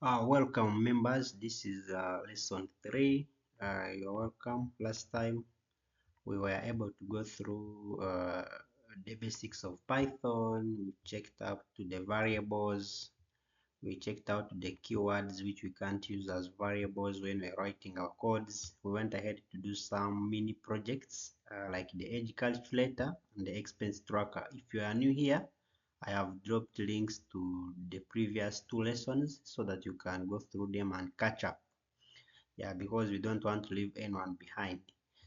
Welcome members, this is lesson 3. You're welcome. Last time we were able to go through the basics of Python. We checked out to the variables, we checked out the keywords which we can't use as variables when we're writing our codes. We went ahead to do some mini projects like the age calculator and the expense tracker. If you are new here, I have dropped links to the previous 2 lessons so that you can go through them and catch up. Yeah, because we don't want to leave anyone behind.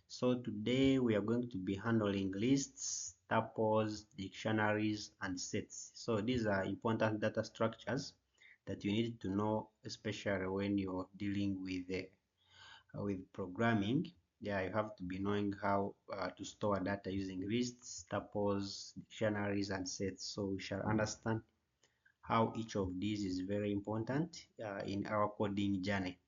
So today we are going to be handling lists, tuples, dictionaries, and sets. So these are important data structures that you need to know, especially when you're dealing with programming. Yeah, you have to be knowing how to store data using lists, tuples, dictionaries, and sets. So we shall understand how each of these is very important in our coding journey.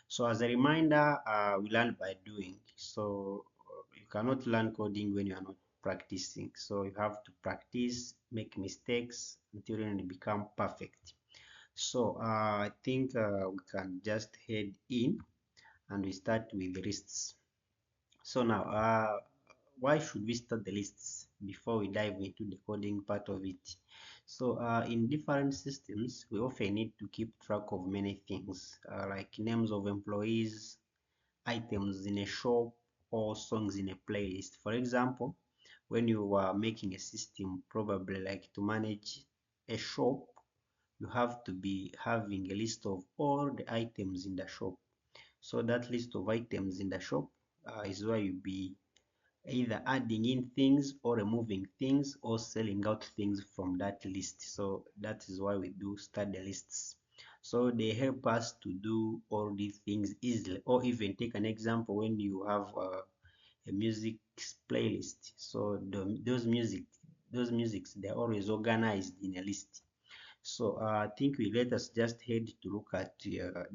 So as a reminder, we learn by doing. So you cannot learn coding when you are not practicing. So you have to practice, make mistakes until you become perfect. So I think we can just head in and we start with the lists. So now, why should we start the lists before we dive into the coding part of it? So in different systems, we often need to keep track of many things like names of employees, items in a shop, or songs in a playlist. For example, when you are making a system, probably like to manage a shop, you have to be having a list of all the items in the shop. So that list of items in the shop is where you be either adding in things or removing things or selling out things from that list. So that is why we do study lists. So they help us to do all these things easily. Or even take an example, when you have a music playlist. So those musics, they're always organized in a list. So I think we let us just head to look at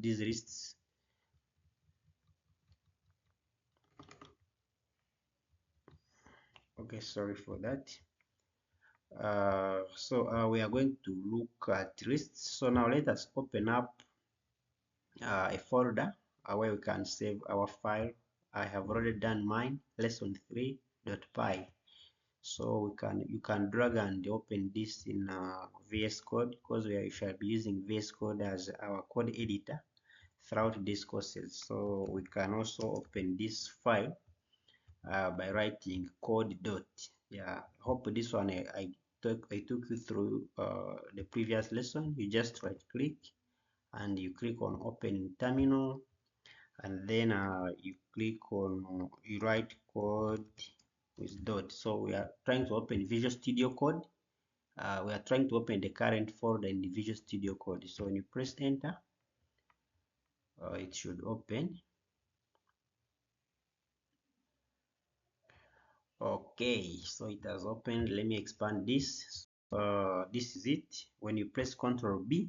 these lists. Okay, sorry for that. We are going to look at lists. So now let us open up a folder where we can save our file. I have already done mine, lesson3.py. So you can drag and open this in VS Code, because we shall be using VS Code as our code editor throughout these courses. So we can also open this file by writing code dot. Yeah, hope this one I took you through the previous lesson. You just right click and you click on open terminal, and then you click on you write code with dot. So we are trying to open Visual Studio Code. We are trying to open the current folder in the Visual Studio Code. So when you press enter, it should open. Okay, so it has opened. Let me expand this. This is it. When you press Ctrl B,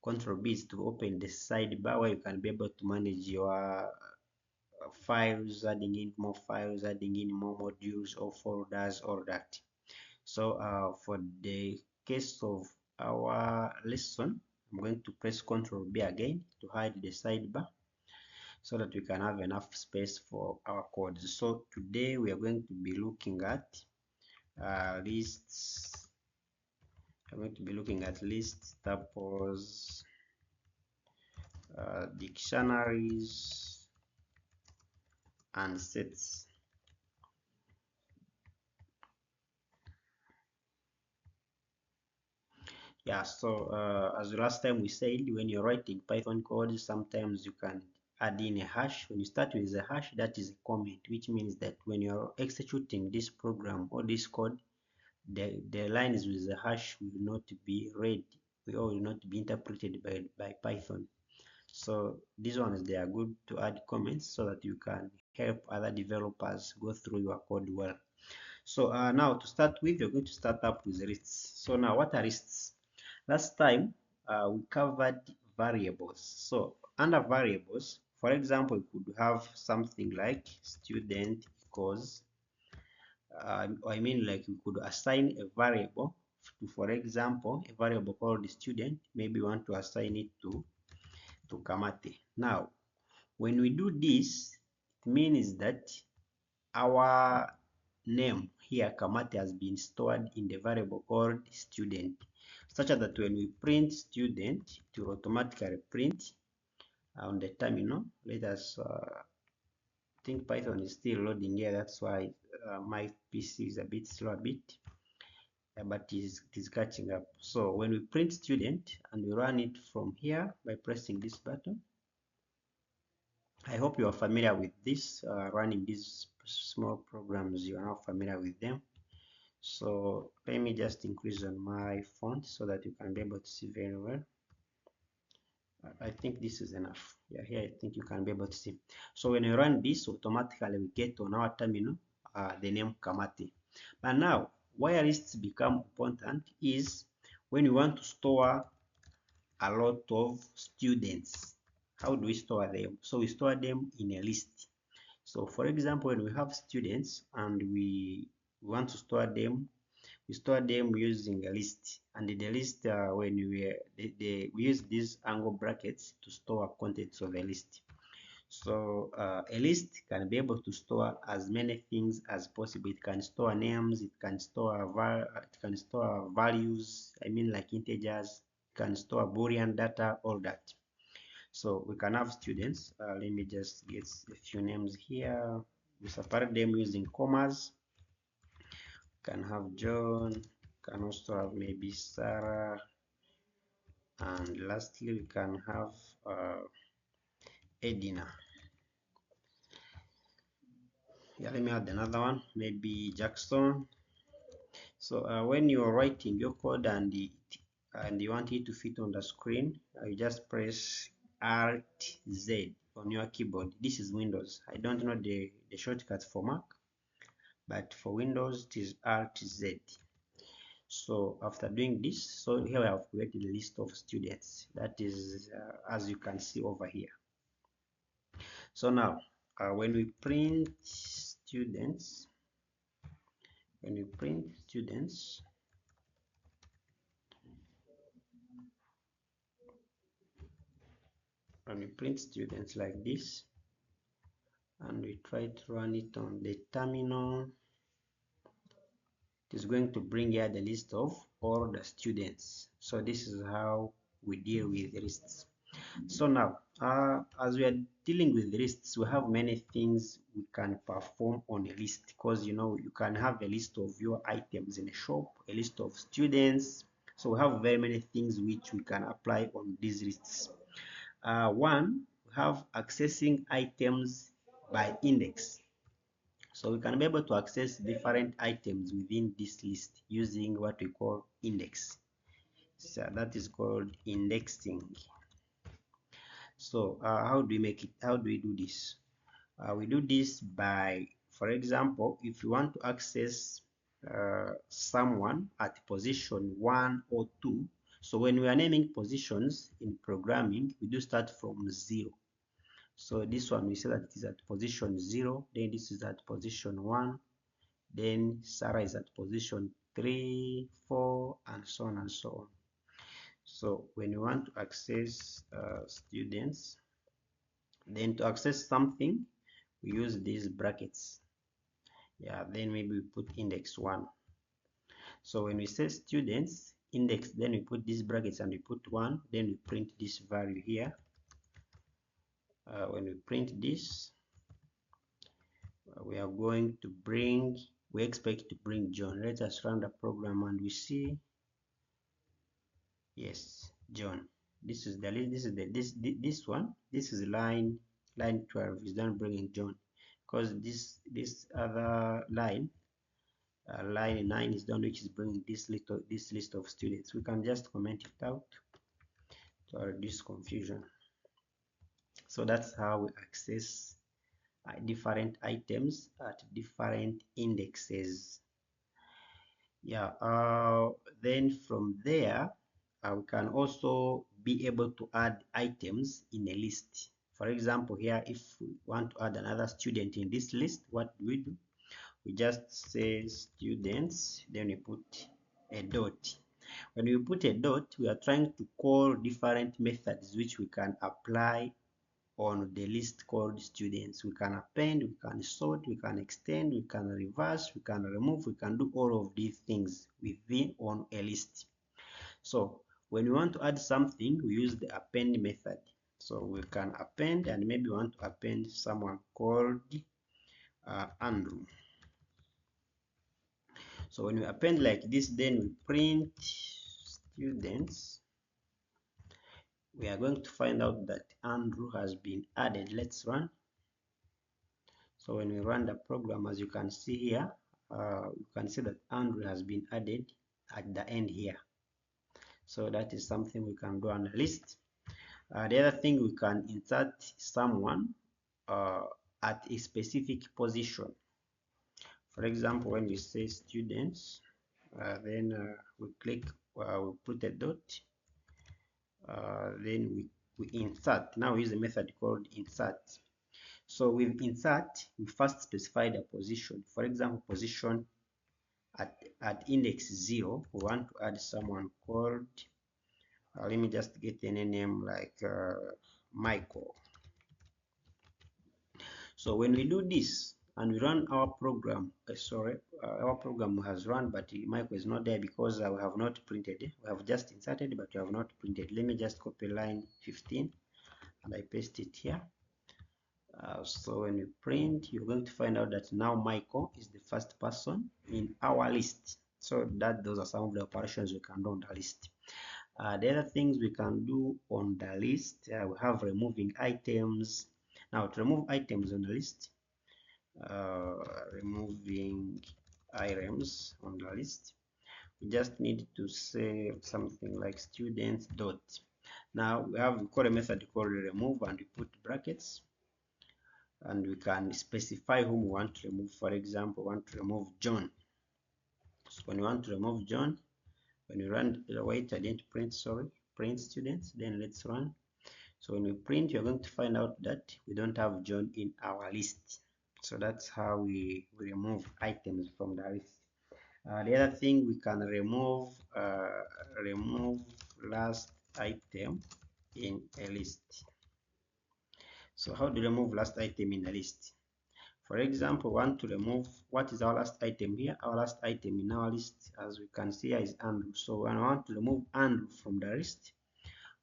Ctrl B is to open the sidebar where you can be able to manage your files, adding in more files, adding in more modules or folders, all that. So for the case of our lesson, I'm going to press Ctrl B again to hide the sidebar, so that we can have enough space for our codes. So today we are going to be looking at lists. I'm going to be looking at lists, tuples, dictionaries, and sets. Yeah, so as last time we said, when you're writing Python code, sometimes you can add in a hash. When you start with a hash, that is a comment, which means that when you're executing this program or this code, the lines with the hash will not be read or will not be interpreted by Python. So these ones, they are good to add comments so that you can help other developers go through your code well. So now to start with, you're going to start up with lists. So now, what are lists? Last time we covered variables. So under variables, for example, you could have something like student equals I mean, like we could assign a variable to, for example, a variable called student. Maybe we want to assign it to to Kamate. Now, when we do this, it means that our name here, Kamate, has been stored in the variable called student, such that when we print student, it will automatically print on the terminal. Let us think Python is still loading here. That's why my PC is a bit slow, but it is catching up. So when we print student and we run it from here by pressing this button, I hope you are familiar with this. Running these small programs, you are now familiar with them. So let me just increase on my font so that you can be able to see very well. I think this is enough. Yeah, here I think you can be able to see. So when you run this, automatically we get on our terminal the name Kamate. But now, why lists become important is when you want to store a lot of students. How do we store them? So we store them in a list. So for example, when we have students and we want to store them, we store them using a list, and in the list when we use these angle brackets to store contents of a list. So a list can be able to store as many things as possible. It can store names, it can store values, I mean like integers, it can store Boolean data, all that. So we can have students. Let me just get a few names here. We separate them using commas. Can have John, can also have maybe Sarah, and lastly we can have Edina. Yeah, let me add another one, maybe Jackson. So when you're writing your code and you want it to fit on the screen, you just press Alt Z on your keyboard. This is Windows. I don't know the shortcut for Mac, but for Windows it is Alt Z. So after doing this, so here I have created a list of students. That is as you can see over here. So now when we print students, when we print students, like this, and we try to run it on the terminal, it is going to bring here the list of all the students. So this is how we deal with lists. So now as we are dealing with lists, we have many things we can perform on a list, because you know you can have a list of your items in a shop, a list of students. So we have very many things which we can apply on these lists. One, we have accessing items by index. So we can be able to access different items within this list using what we call index. So that is called indexing. So how do we make it? How do we do this? We do this by, for example, if you want to access someone at position 1 or 2. So when we are naming positions in programming, we do start from 0. So this one we say that it is at position 0, then this is at position 1, then Sarah is at position 3, 4, and so on and so on. So when you want to access students, then to access something, we use these brackets. Yeah, then maybe we put index 1. So when we say students index, then we put these brackets and we put 1, then we print this value here. When we print this, we are going to bring, we expect to bring John. Let us run the program and we see, yes, John. This is the list. This one, this is line 12 is done bringing John, because this other line, line 9 is done, which is bringing this list of students. We can just comment it out to reduce confusion. So that's how we access different items at different indexes. Yeah, then from there we can also be able to add items in a list. For example, here if we want to add another student in this list, what do? We just say students, then we put a dot. When we put a dot, we are trying to call different methods which we can apply on the list called students. We can append, we can sort, we can extend, we can reverse, we can remove, we can do all of these things within on a list. So when we want to add something, we use the append method. So we can append, and maybe we want to append someone called Andrew. So when we append like this, then we print students. We are going to find out that Andrew has been added. Let's run. So when we run the program, as you can see here, you can see that Andrew has been added at the end here. So that is something we can do on the list. The other thing, we can insert someone at a specific position. For example, when we say students, then we click, we put a dot, then we insert. Now we use a method called insert. So with insert, we first specify the position. For example, position at index 0, we want to add someone called, let me just get any name like Michael. So when we do this and we run our program, our program has run, but Michael is not there because we have not printed. We have just inserted, but we have not printed. Let me just copy line 15 and I paste it here. So when we print, you're going to find out that now Michael is the first person in our list. So those are some of the operations we can do on the list. The other things we can do on the list, we have removing items. Now to remove items on the list, removing items on the list, we just need to say something like students dot. Now we got a method called remove, and we put brackets, and we can specify whom we want to remove. For example, we want to remove John. So when we want to remove John, when we run, wait, I didn't print, sorry, print students, then let's run. So when we print, you're going to find out that we don't have John in our list. So that's how we remove items from the list. The other thing, we can remove last item in a list. So how do you remove last item in a list? For example, we want to remove, what is our last item here? Our last item in our list, as we can see here, is Andrew. So when I want to remove Andrew from the list,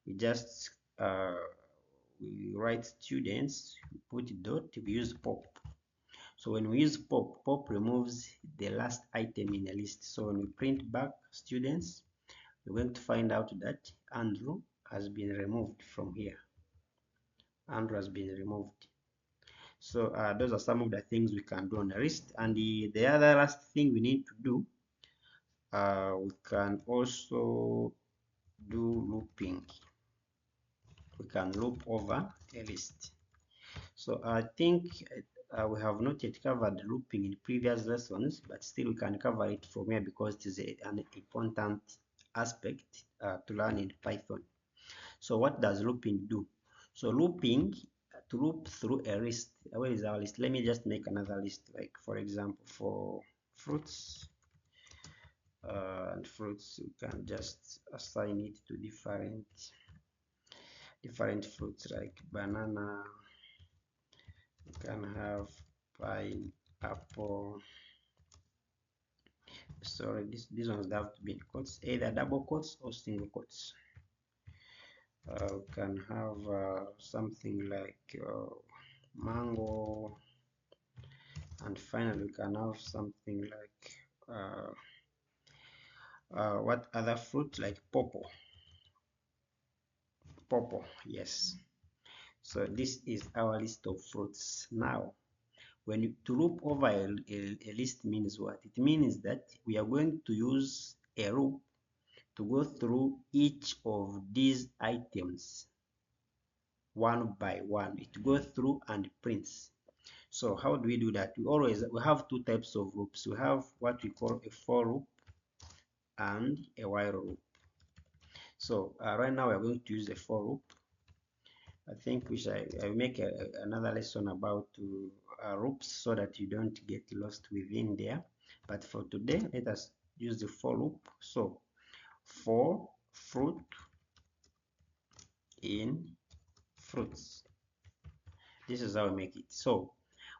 we just we write students, we put dot, we use pop. So when we use pop removes the last item in a list. So when we print back students, we're going to find out that Andrew has been removed from here. Andrew has been removed. So those are some of the things we can do on the list. And the other last thing we need to do, we can also do looping. We can loop over a list. So I think we have not yet covered looping in previous lessons, but still we can cover it from here because it is an important aspect to learn in Python. So what does looping do? So looping, to loop through a list. Where is our list? Let me just make another list, like for example for fruits. And fruits, you can just assign it to different fruits, like banana. You can have pineapple. Sorry, these ones have to be in quotes, either double quotes or single quotes. We can have something like mango, and finally we can have something like what other fruit, like pawpaw. Yes. So this is our list of fruits. Now when you to loop over a list means what? It means that we are going to use a loop to go through each of these items one by one. It goes through and prints. So how do we do that? We have two types of loops. We have what we call a for loop and a while loop. So right now we're going to use a for loop. I think I make another lesson about loops so that you don't get lost within there. But for today, let us use the for loop. So for fruit in fruits. This is how we make it. So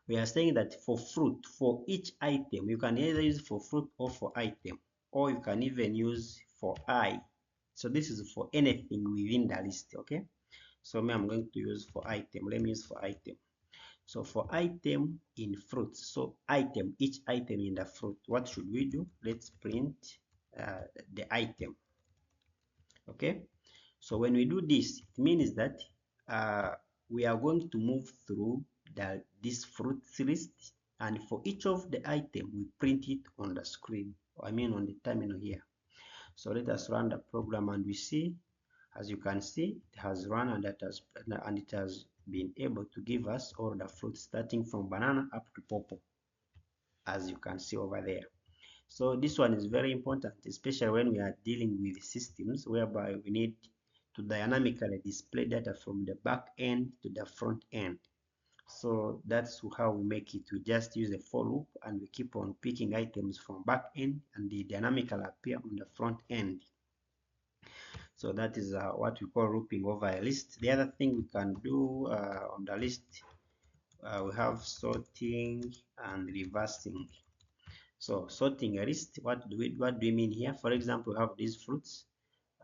we are saying that for fruit, for each item, you can either use for fruit or for item, or you can even use for I. So this is for anything within the list, okay? So me, I'm going to use for item. Let me use for item. So for item in fruits, so item, each item in the fruit, what should we do? Let's print the item, okay? So when we do this, it means that we are going to move through this fruits list, and for each of the item, we print it on the screen, I mean on the terminal here. So let us run the program, and we see, as you can see, it has run, and it has been able to give us all the fruits starting from banana up to purple, as you can see over there. So this one is very important, especially when we are dealing with systems whereby we need to dynamically display data from the back end to the front end. So that's how we make it. We just use a for loop, and we keep on picking items from back end, and they dynamically appear on the front end. So that is what we call looping over a list. The other thing we can do on the list, we have sorting and reversing. So sorting a list, what do we mean here? For example, we have these fruits.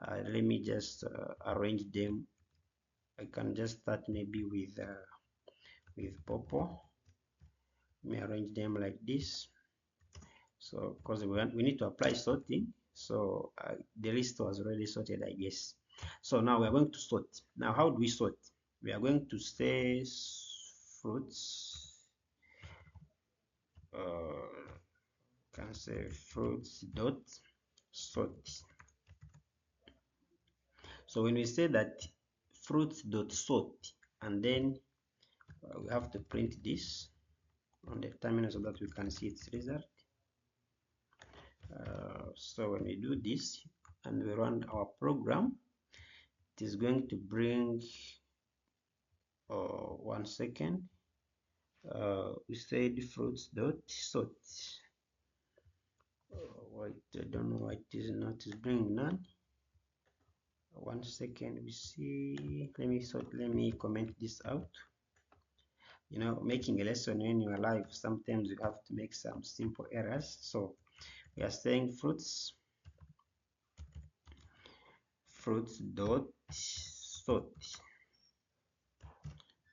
Let me just arrange them. I can just start maybe with purple. Let me arrange them like this. So because we need to apply sorting, so the list was already sorted, I guess. So now we are going to sort. Now how do we sort? We are going to say fruits, can say fruits dot sort. So when we say that fruits dot sort, and then we have to print this on the terminal so that we can see its result. So when we do this and we run our program, it is going to bring 1 second. We said fruits dot sort. Wait, I don't know why it is not bringing none. 1 second, we see. Let me comment this out. You know, making a lesson when you are live, sometimes you have to make some simple errors. So we are saying fruits dot sort.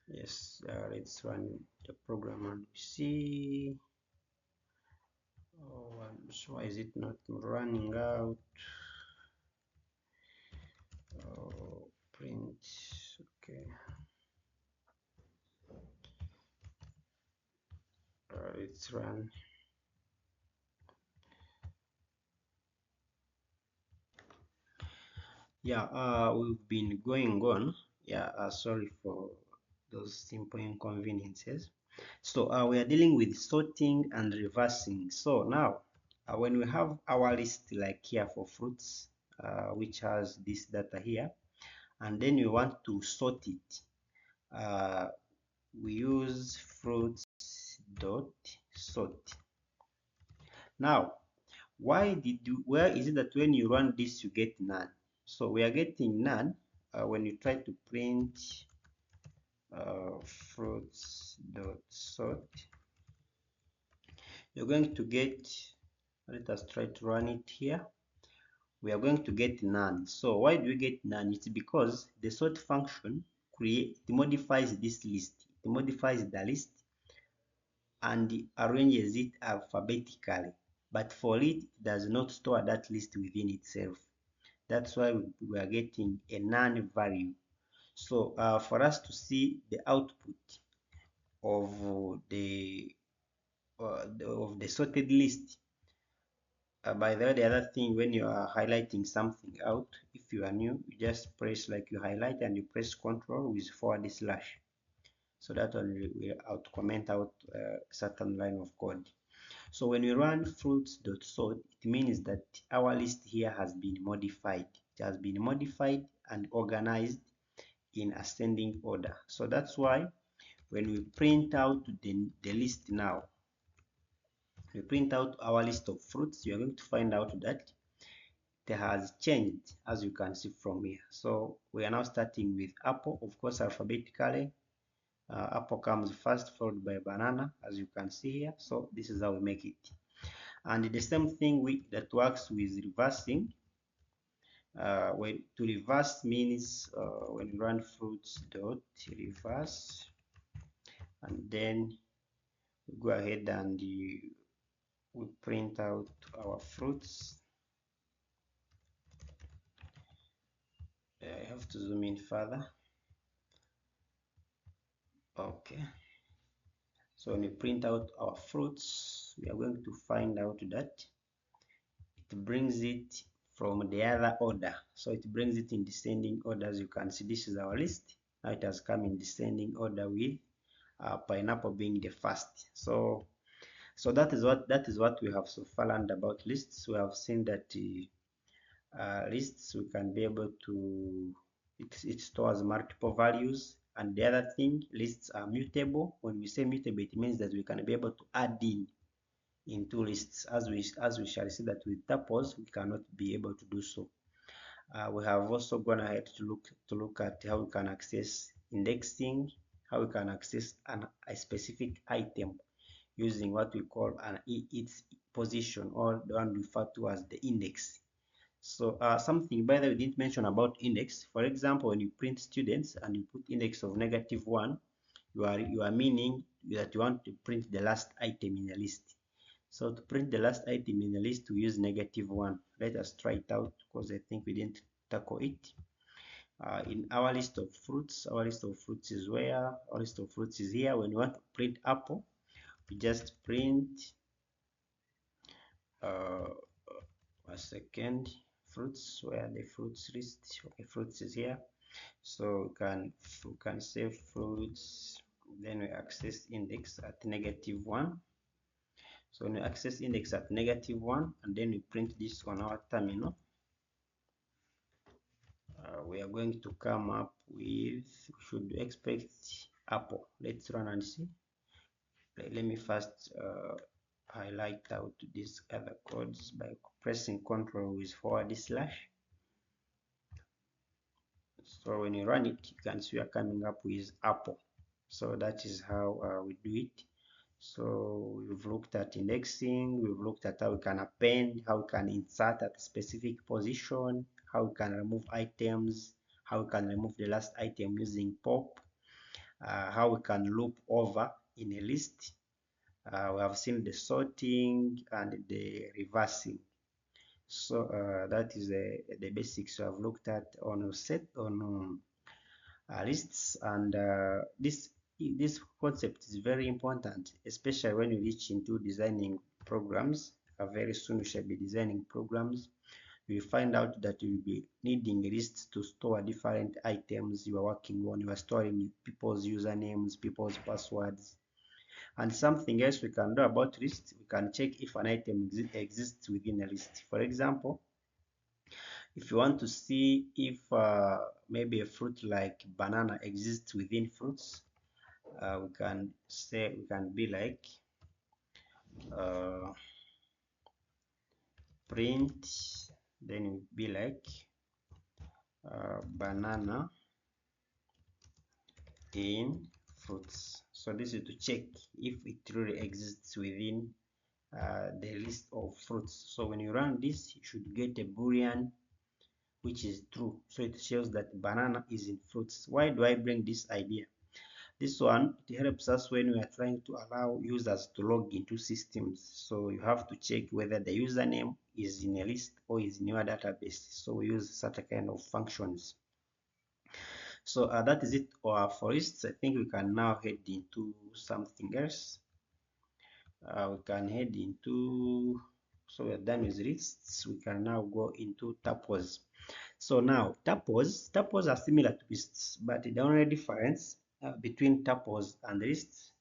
Yes, let's run the program and see. Oh, why is it not running out? Oh, print. Okay. Let's run. Yeah, we've been going on. Yeah, sorry for those simple inconveniences. So we are dealing with sorting and reversing. So now when we have our list like here for fruits, which has this data here, and then we want to sort it, we use fruits dot sort. Now where is it that when you run this you get none? So we are getting none when you try to print fruits dot sort. You're going to get, let us try to run it here. We are going to get none. So why do we get none? It's because the sort function modifies this list. It modifies the list and arranges it alphabetically, but for it does not store that list within itself. That's why we are getting a none value. So for us to see the output of the sorted list, by the way, the other thing, when you are highlighting something out, if you are new, you just press, like you highlight and you press Control with forward slash, so that will out comment out a certain line of code. So when we run fruits.sort, it means that our list here has been modified. It has been modified and organized in ascending order. So that's why when we print out the list now, we print out our list of fruits, you are going to find out that it has changed, as you can see from here. So we are now starting with apple, of course, alphabetically. Apple comes first, followed by banana, as you can see here. So this is how we make it. And the same thing that works with reversing. When to reverse means when you run fruits dot reverse, and then we go ahead and we print out our fruits. I have to zoom in further. Okay, so when we print out our fruits, we are going to find out that it brings it from the other order. So it brings it in descending order. As you can see, this is our list. Now it has come in descending order with pineapple being the first. So that is what we have so far learned about lists. We have seen that lists, we can be able to, it stores multiple values. And the other thing, lists are mutable. When we say mutable, it means that we can be able to add in into lists, as we shall see that with tuples we cannot be able to do so. We have also gone ahead to look at how we can access indexing, how we can access a specific item using what we call its position, or the one referred to as the index. So something, by the way, we didn't mention about index. For example, when you print students and you put index of -1, you are meaning that you want to print the last item in a list. So to print the last item in the list, we use -1. Let us try it out, because I think we didn't tackle it. In our list of fruits, our list of fruits is where? Our list of fruits is here. When we want to print apple, we just print a second, fruits, where the fruits list. Okay, fruits is here. So we can save fruits, then we access index at -1. So when we access index at -1, and then we print this on our terminal, we are going to come up with, should expect apple. Let's run and see. Let me first highlight out these other codes by pressing Ctrl with /. So when you run it, you can see we are coming up with apple. So that is how we do it. So we've looked at indexing, we've looked at how we can append, how we can insert at a specific position, how we can remove items, how we can remove the last item using pop, how we can loop over in a list. We have seen the sorting and the reversing. So that is the basics we have looked at on lists, and this concept is very important, especially when you reach into designing programs. Very soon we shall be designing programs. You will find out that you will be needing lists to store different items you are working on. You are storing people's usernames, people's passwords. And something else we can do about lists, we can check if an item exists within a list. For example, if you want to see if maybe a fruit like banana exists within fruits, we can be like print, then it will be like banana in fruits. So this is to check if it really exists within the list of fruits. So when you run this, you should get a boolean which is true. So it shows that banana is in fruits. Why do I bring this idea? This one, it helps us when we are trying to allow users to log into systems. So you have to check whether the username is in a list or is in your database. So we use such a kind of functions. So that is it for lists. I think we can now head into something else. We can head into, so we're done with lists. We can now go into tuples. So now tuples are similar to lists, but the only difference between tuples and lists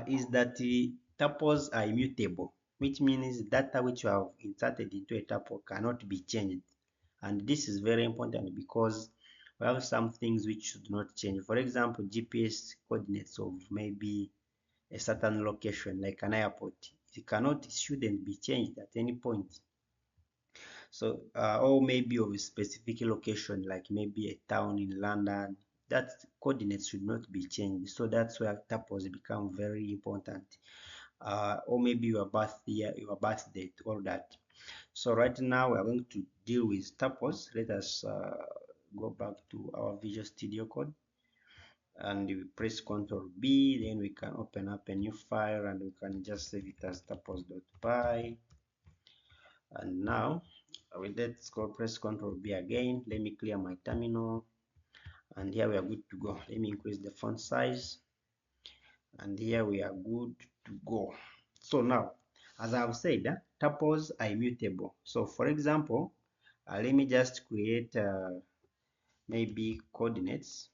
is that the tuples are immutable, which means data which you have inserted into a tuple cannot be changed. And this is very important because we have some things which should not change. For example, GPS coordinates of maybe a certain location like an airport, it shouldn't be changed at any point. So or maybe of a specific location, like maybe a town in London, that coordinates should not be changed. So that's where tuples become very important. Or maybe your birth year, your birth date, all that. So right now we are going to deal with tuples. Let us go back to our Visual Studio Code and we press Ctrl B, then we can open up a new file and we can just save it as tuples.py. And now let's go press Ctrl B again. Let me clear my terminal, and here we are good to go. Let me increase the font size, and here we are good to go. So now, as I've said, tuples are immutable. So for example, let me just create maybe coordinates,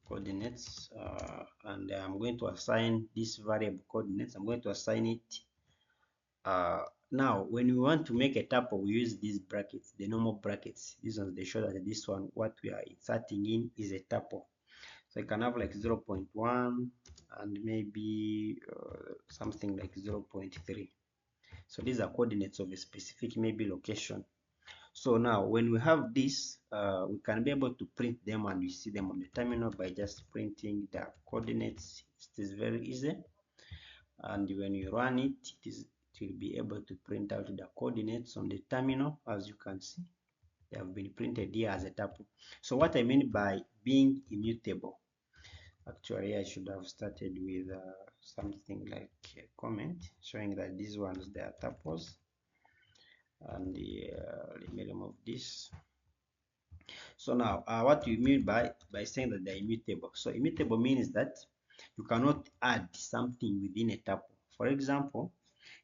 and I'm going to assign this variable coordinates. I'm going to assign it. Now, when we want to make a tuple, we use these brackets, the normal brackets. These ones, they show that this one, what we are inserting in is a tuple. So you can have like 0.1 and maybe something like 0.3. So these are coordinates of a specific maybe location. So now when we have this, we can be able to print them and we see them on the terminal by just printing the coordinates. It is very easy. And when you run it, it will be able to print out the coordinates on the terminal. As you can see, they have been printed here as a tuple. So what I mean by being immutable, actually I should have started with something like a comment showing that these ones, they are tuples. And let me remove this. So now what you mean by saying that they're immutable? So immutable means that you cannot add something within a tuple. For example,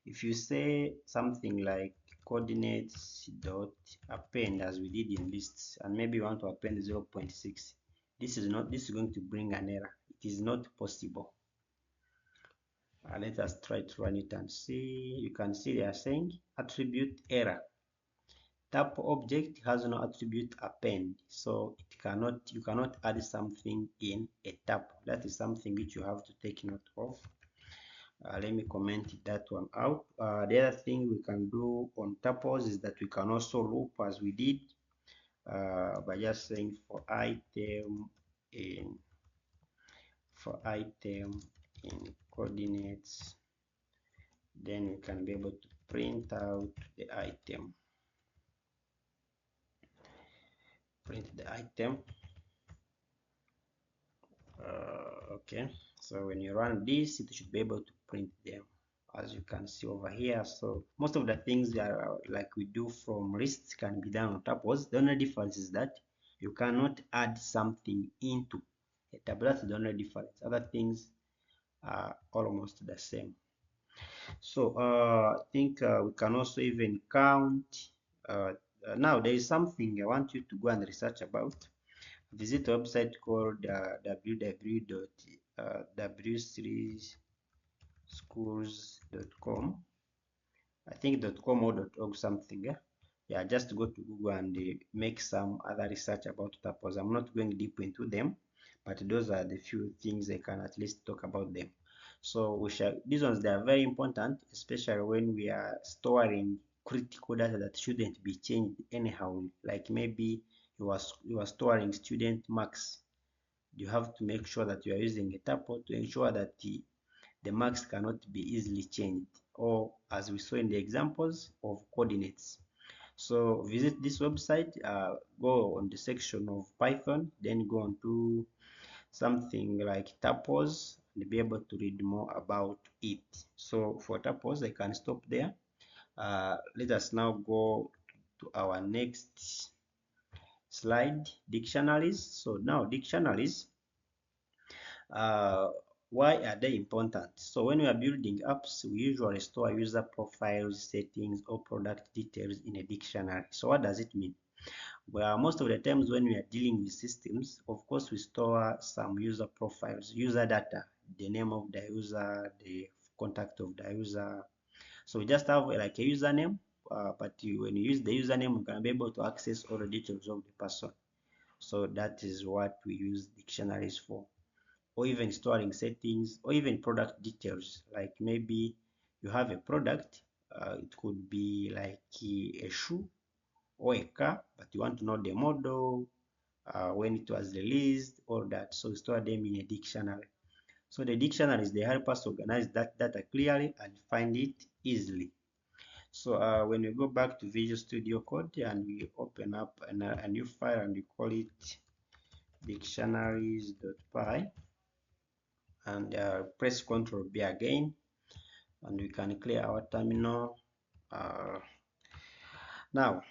if you say something like coordinates dot append, as we did in lists, and maybe you want to append 0.6, this is going to bring an error. It is not possible. Let us try to run it and see. You can see they are saying attribute error. Tuple object has no attribute append, so you cannot add something in a tuple. That is something which you have to take note of. Let me comment that one out. The other thing we can do on tuples is that we can also loop, as we did, by just saying for item in coordinates, then we can be able to print out the item. Okay, so when you run this, it should be able to print them, as you can see over here. So most of the things that are like we do from lists can be done on tuples. The only difference is that you cannot add something into a tuple. That's the only difference. Other things are almost the same. So I think we can also even count. Now there is something I want you to go and research about. Visit a website called www.w3schools.com. I think .com or .org something. Yeah, just go to Google and make some other research about tuples. I'm not going deep into them, but those are the few things I can at least talk about them. So these ones, they are very important, especially when we are storing critical data that shouldn't be changed anyhow. Like maybe you are storing student marks. You have to make sure that you are using a tuple to ensure that the marks cannot be easily changed, or as we saw in the examples of coordinates. So visit this website, go on the section of Python, then go on to something like tuples and be able to read more about it. So for tuples, I can stop there. Let us now go to our next slide, dictionaries. So now dictionaries, why are they important? So when we are building apps, we usually store user profiles, settings, or product details in a dictionary. So what does it mean? Well, most of the times when we are dealing with systems, of course, we store some user profiles, user data, the name of the user, the contact of the user. So we just have like a username, but when you use the username, you can be able to access all the details of the person. So that is what we use dictionaries for. Or even storing settings, or even product details. Like maybe you have a product, It could be like a shoe or a car, but you want to know the model, when it was released, all that. So store them in a dictionary. So the dictionaries, they help us organize that data clearly and find it easily. So when we go back to Visual Studio Code and we open up a new file and we call it dictionaries.py, and press Ctrl B again, and we can clear our terminal. Now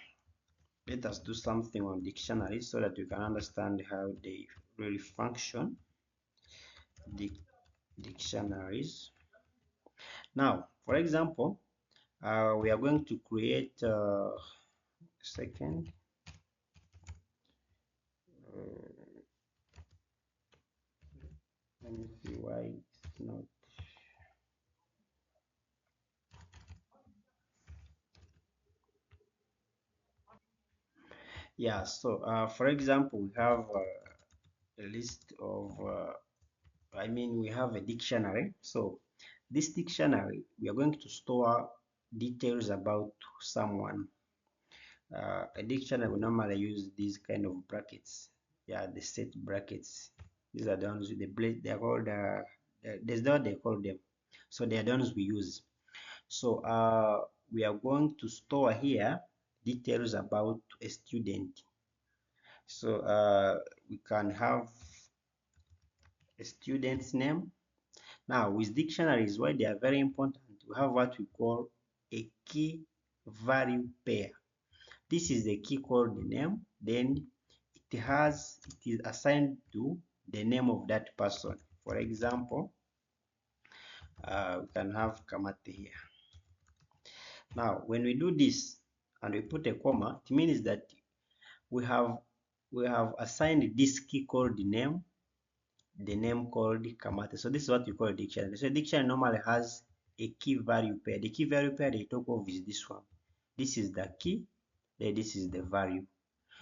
let us do something on dictionaries so that you can understand how they really function. Dictionaries. Now, for example, we are going to create second. Let me see why it's not. Yeah, so for example, we have a list of, we have a dictionary. So this dictionary, we are going to store details about someone. A dictionary will normally use these kind of brackets. Yeah, the set brackets. These are the ones with the blade. They are called, there's what they call them. So they are the ones we use. So we are going to store here details about a student. So we can have a student's name. Now with dictionaries, why they are very important, we have what we call a key value pair. This is the key called the name, then it is assigned to the name of that person. For example, we can have Kamate here. Now when we do this and we put a comma, it means that we have assigned this key called the name called Kamate. So this is what we call a dictionary. So a dictionary normally has a key value pair. The key value pair they talk of is this one. This is the key, then this is the value.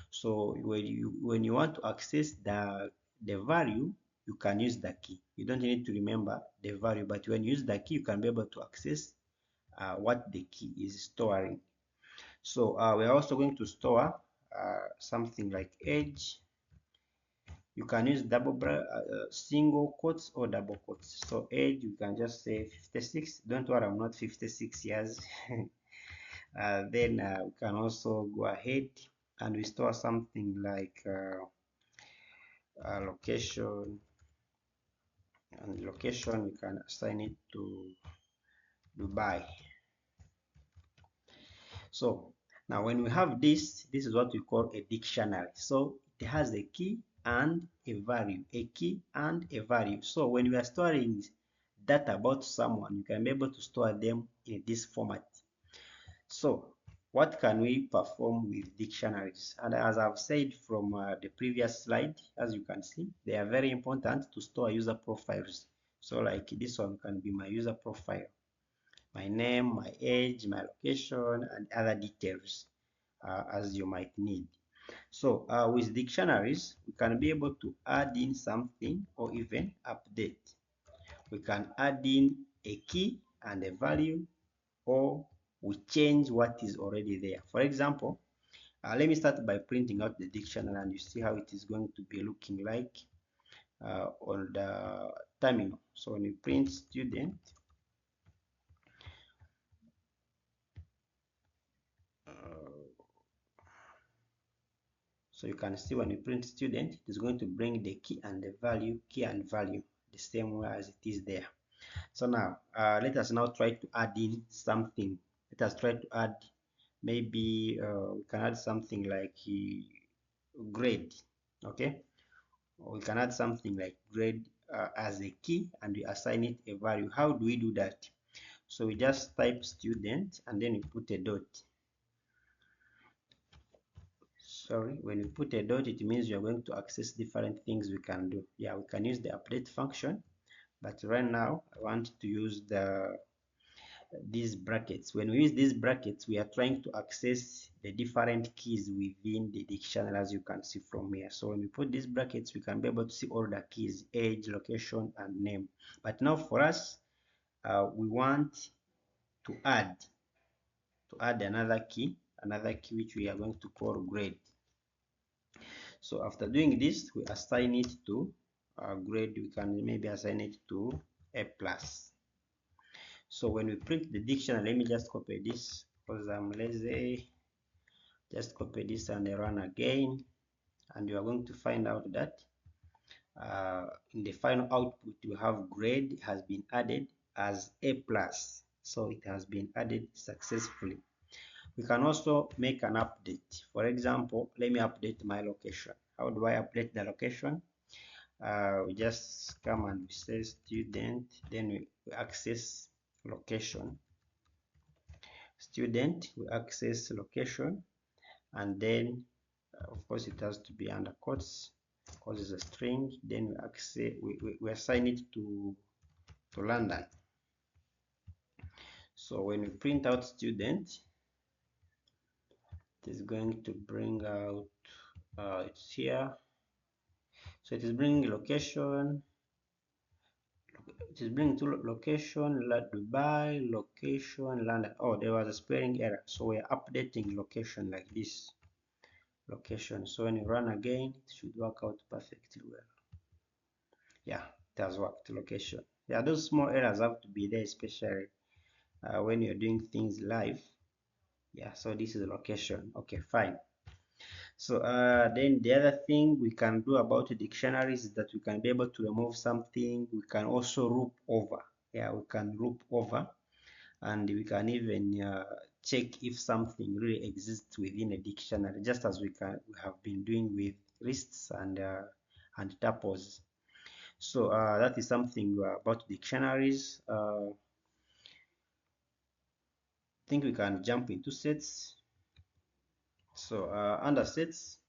So when you want to access the value, you can use the key. You don't need to remember the value, but when you use the key, you can be able to access what the key is storing. So we're also going to store something like age. You can use single quotes or double quotes. So age, you can just say 56. Don't worry, I'm not 56 years. Then we can also go ahead and we store something like location, and location we can assign it to Dubai. So now when we have this is what we call a dictionary. So it has a key and a value, a key and a value. So when we are storing data about someone, you can be able to store them in this format. So what can we perform with dictionaries? And as I've said from the previous slide, as you can see, they are very important to store user profiles. So like this one can be my user profile, my name, my age, my location, and other details as you might need. So with dictionaries, we can be able to add in something or even update. We can add in a key and a value, or we change what is already there. For example, let me start by printing out the dictionary and you see how it is going to be looking like on the terminal. So when you print student, so you can see when you print student, it is going to bring the key and the value, key and value, the same way as it is there. So now, let us now try to add in something. Let us try to add, maybe we can add something like grade, okay? Or we can add something like grade as a key and we assign it a value. How do we do that? So we just type student and then we put a dot. Sorry, when you put a dot, it means you're going to access different things we can do. Yeah, we can use the update function, but right now I want to use these brackets. When we use these brackets, we are trying to access the different keys within the dictionary, as you can see from here. So when we put these brackets, we can be able to see all the keys: age, location, and name. But now for us, we want to add to add another key which we are going to call grade. So after doing this, we assign it to grade. We can maybe assign it to A plus. So when we print the dictionary, let me just copy this because I'm lazy. Just copy this and run again, and you are going to find out that in the final output you have grade has been added as A plus. So it has been added successfully. We can also make an update. For example, let me update my location. How do I update the location? We just come and we say student, then we access location. Student, we access location, and then of course it has to be under quotes because it's a string. Then we access, we assign it to London. So when we print out student, it is going to bring out it's here. So it is bringing location. It is bringing to location Dubai, location London. Oh, there was a spelling error, so we are updating location like this. Location. So when you run again, it should work out perfectly well. Yeah, it has worked. Location. Yeah, those small errors have to be there, especially when you're doing things live. Yeah, so this is the location. Okay, fine. So then the other thing we can do about dictionaries is that we can be able to remove something. We can also loop over. Yeah, we can loop over, and we can even check if something really exists within a dictionary, just as we have been doing with lists and tuples. So that is something about dictionaries. I think we can jump into sets. So under sets,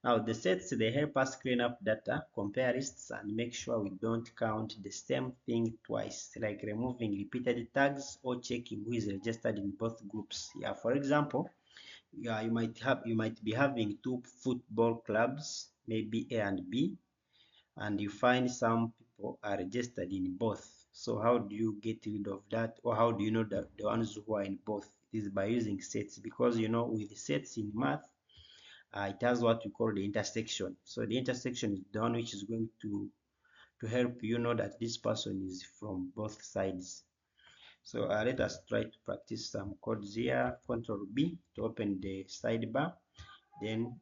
now the sets, they help us clean up data, compare lists, and make sure we don't count the same thing twice, like removing repeated tags or checking who is registered in both groups. Yeah, for example, yeah, you might be having two football clubs, maybe A and B, and you find some people are registered in both. So how do you get rid of that, or how do you know that the ones who are in both? It is by using sets, because you know with sets in math, it has what we call the intersection. So the intersection is the one which is going to help you know that this person is from both sides. So let us try to practice some codes here. Control B to open the sidebar, then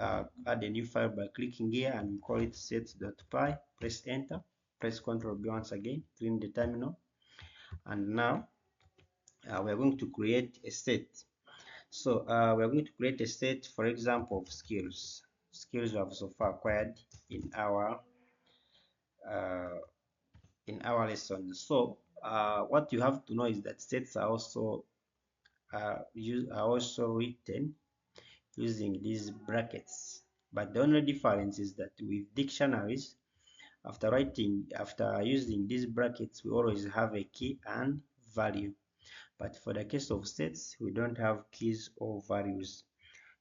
add a new file by clicking here and we call it sets.py. Press enter, press Control B once again, clean the terminal, and now we are going to create a set. So we are going to create a set, for example, of skills we have so far acquired uh, in our lesson. So what you have to know is that sets are also written using these brackets. But the only difference is that with dictionaries, after using these brackets, we always have a key and value. But for the case of sets, we don't have keys or values.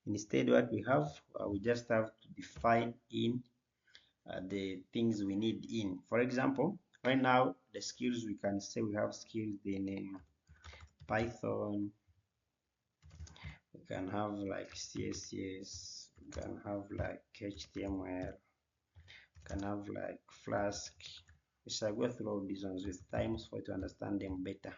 Instead, what we have, we just have to define in the things we need in. For example, right now, the skills, we can say we have skills in Python. We can have like CSS. We can have like HTML. We can have like Flask. We shall go through all these ones with times for you to understand them better.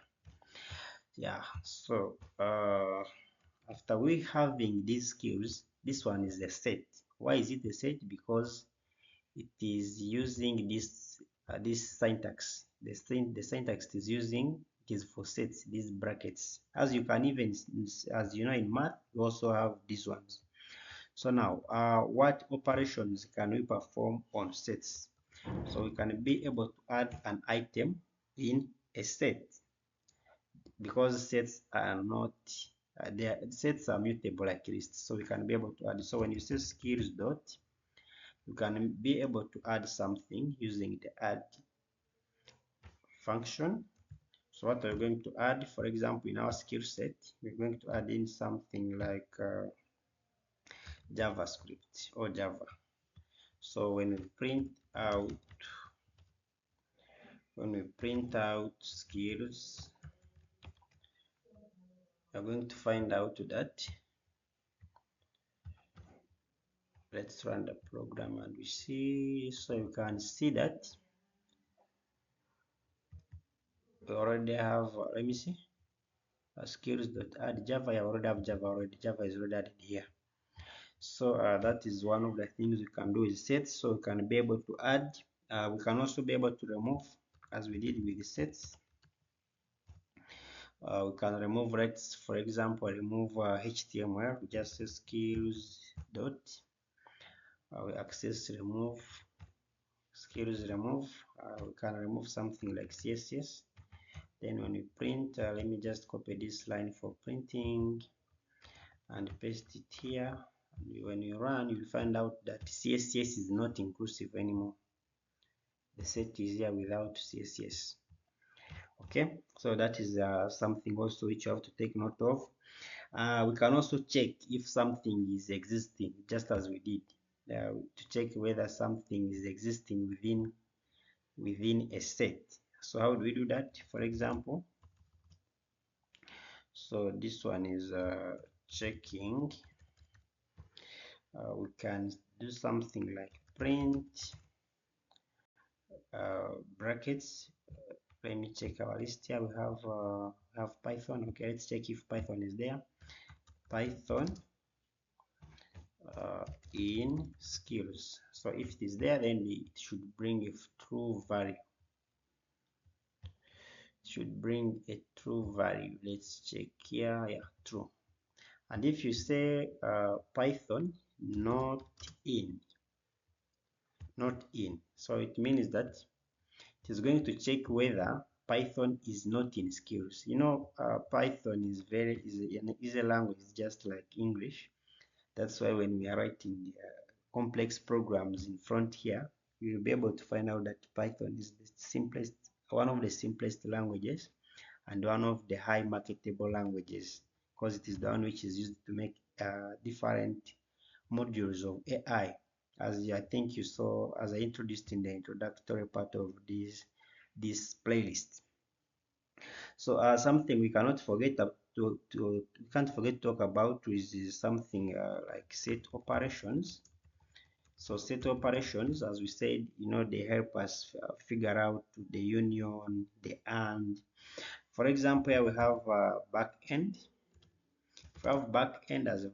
Yeah, so after we having these skills, this one is a set. Why is it a set? Because it is using this syntax. The syntax it is using, it is for sets, these brackets. As you can even, as you know, in math we also have these ones. So now what operations can we perform on sets? So we can be able to add an item in a set, because sets are not their sets are mutable like lists, so we can be able to add. So when you say skills dot, you can be able to add something using the add function. So what we're going to add, for example, in our skill set, we're going to add in something like JavaScript or Java. So when we print out skills, We're going to find out that. Let's run the program and we see. So you can see that we already have, let me see, skills.add Java. I already have Java already. Java is already added here. So that is one of the things we can do is sets. So we can be able to add. We can also be able to remove, as we did with the sets. We can remove, let's for example remove HTML. We just say skills dot. We access remove skills remove. We can remove something like CSS. Then when we print, let me just copy this line for printing and paste it here. And when you run, you'll find out that CSS is not inclusive anymore. The set is here without CSS. Okay, so that is something also which you have to take note of. We can also check if something is existing, just as we did, to check whether something is existing within a set. So how do we do that? For example, so this one is checking. We can do something like print brackets. Let me check our list here. We have Python. Okay, let's check if Python is there. Python in skills. So if it is there, then it should bring a true value. It should bring a true value. Let's check here. Yeah, true. And if you say Python not in, so it means that it is going to check whether Python is not in skills. You know, Python is an easy language, just like English. That's why when we are writing complex programs in front here, you'll be able to find out that Python is the simplest, one of the simplest languages, and one of the high marketable languages, because it is the one which is used to make different modules of AI, as I think you saw, as I introduced in the introductory part of this playlist. So something we cannot forget we can't forget to talk about is something like set operations. So set operations, as we said, you know, they help us figure out the union, the and. For example, here we have backend. If we have backend as a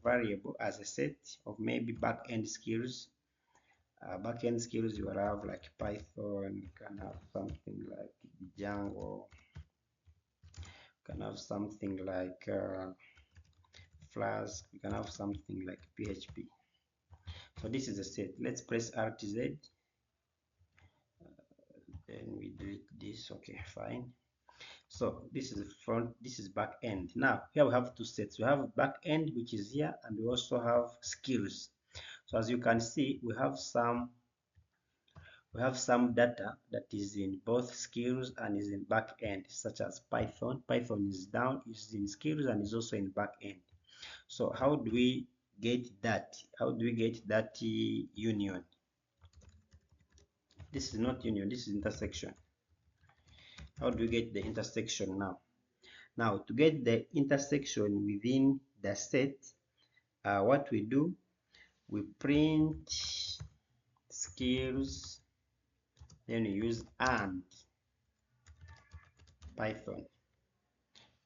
variable, as a set of maybe backend skills, you will have like Python. You can have something like Django. You can have something like Flask. You can have something like PHP. So this is a set. Let's press RTZ. Then we do this. Okay, fine. So this is front, this is back end. Now here we have two sets. We have back end, which is here, and we also have skills. So as you can see, we have some data that is in both skills and is in back end, such as Python. Python is in skills and is also in back end. So how do we get that? How do we get that union? This is not union, this is intersection. How do we get the intersection now? Now, to get the intersection within the set, what we do, we print skills, then we use and Python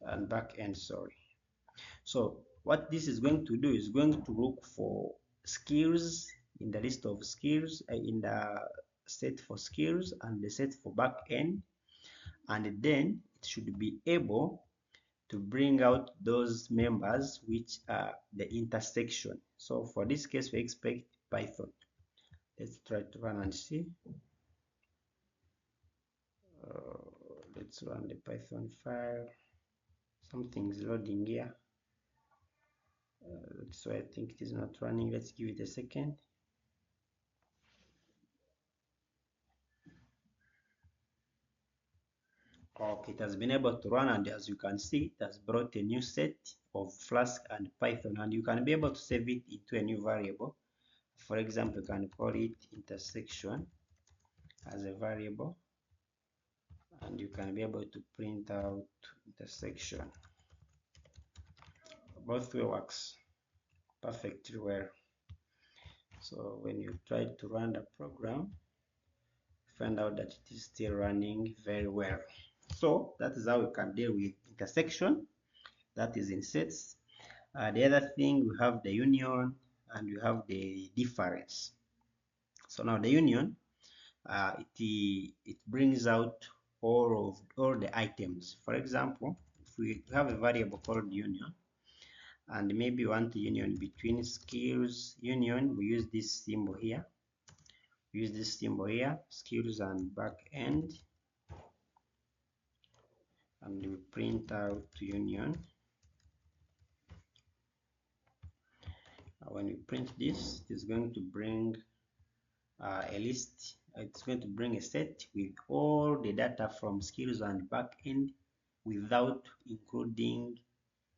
and backend, sorry. So what this is going to do is going to look for skills in the list of skills, in the set for skills and the set for backend, and then it should be able to bring out those members which are the intersection. So for this case, we expect Python. Let's try to run and see. Let's run the Python file. Something is loading here. That's why I think it is not running. Let's give it a second. Okay, it has been able to run, and as you can see, it has brought a new set of Flask and Python, and you can be able to save it into a new variable. For example, you can call it intersection as a variable, and you can be able to print out intersection. both way works perfectly well. So when you try to run the program, find out that it is still running very well. So that is how we can deal with intersection, that is in sets. The other thing, we have the union and we have the difference. So now the union, it brings out all the items. For example, if we have a variable called union, and maybe we want the union between skills union, we use this symbol here. Use this symbol here, skills and back end, and we print out union. When we print this, it's going to bring a list. It's going to bring a set with all the data from skills and back end without including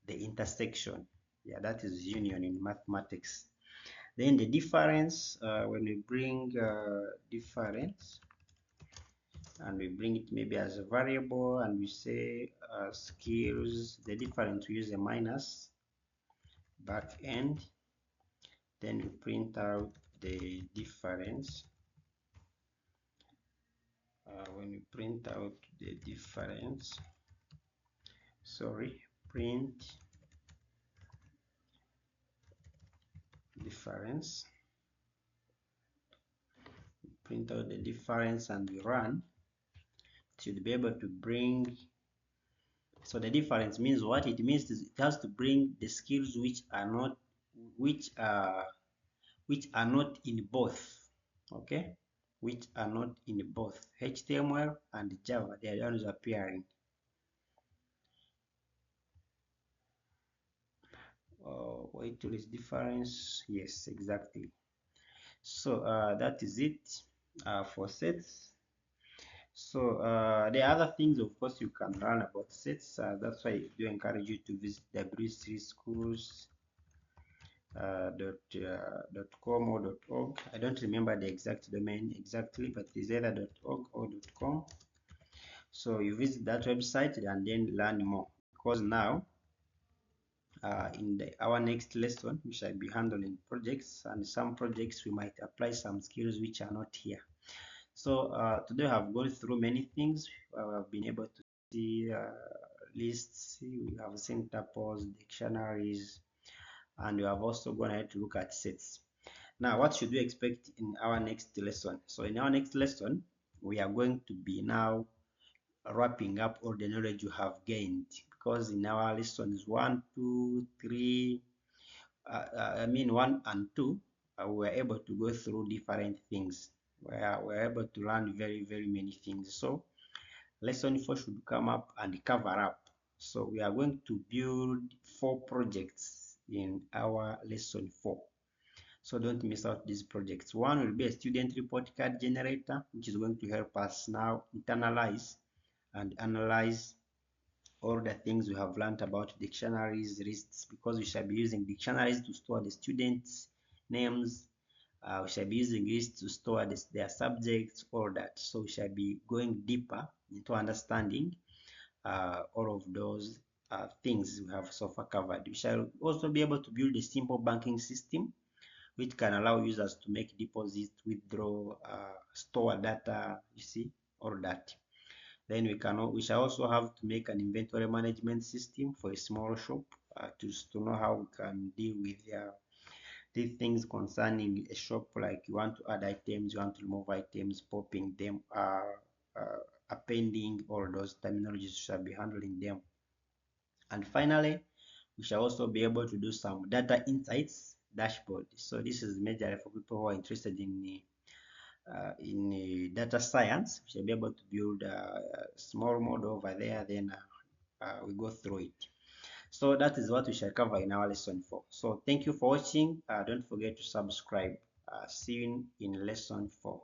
the intersection. Yeah, that is union in mathematics. Then the difference, when we bring difference, and we bring it maybe as a variable, and we say skills, the difference, we use a minus, back end, then we print out the difference. When we print out the difference, print difference, print out the difference, and we run, it should be able to bring. So the difference means, what it means is it has to bring the skills which are not in both, okay, which are not in both HTML and Java. They are always appearing. Wait till it's difference. Yes, exactly. So that is it for sets. So the other things, of course, you can learn about sets. That's why I do encourage you to visit w3schools .com or .org. I don't remember the exact domain exactly, but it's either .org or .com. So you visit that website and then learn more, because now in our next lesson we shall be handling projects, and some projects we might apply some skills which are not here. So today I've gone through many things. I've been able to see lists, we have seen tuples, dictionaries, and we have also gone ahead to look at sets. Now, what should we expect in our next lesson? So in our next lesson, we are going to be now wrapping up all the knowledge you have gained, because in our lessons 1, 2, 3, 1 and 2, we were able to go through different things. We're able to learn very, very many things. So lesson 4 should come up and cover up. So we are going to build 4 projects in our lesson 4. So don't miss out these projects. One will be a student report card generator, which is going to help us now internalize and analyze all the things we have learned about dictionaries, lists, because we shall be using dictionaries to store the students' names. We shall be using lists to store their subjects, all that. So we shall be going deeper into understanding all of those things we have so far covered. We shall also be able to build a simple banking system which can allow users to make deposits, withdraw, store data, you see, all that. Then we shall also have to make an inventory management system for a small shop to know how we can deal with these things concerning a shop, like you want to add items, you want to remove items, popping them, appending, all those terminologies shall be handling them. And finally, we shall also be able to do some data insights dashboard. So this is majorly for people who are interested in data science. We shall be able to build a small model over there, then we go through it. So that is what we shall cover in our lesson 4. So thank you for watching. Don't forget to subscribe. See you in lesson 4.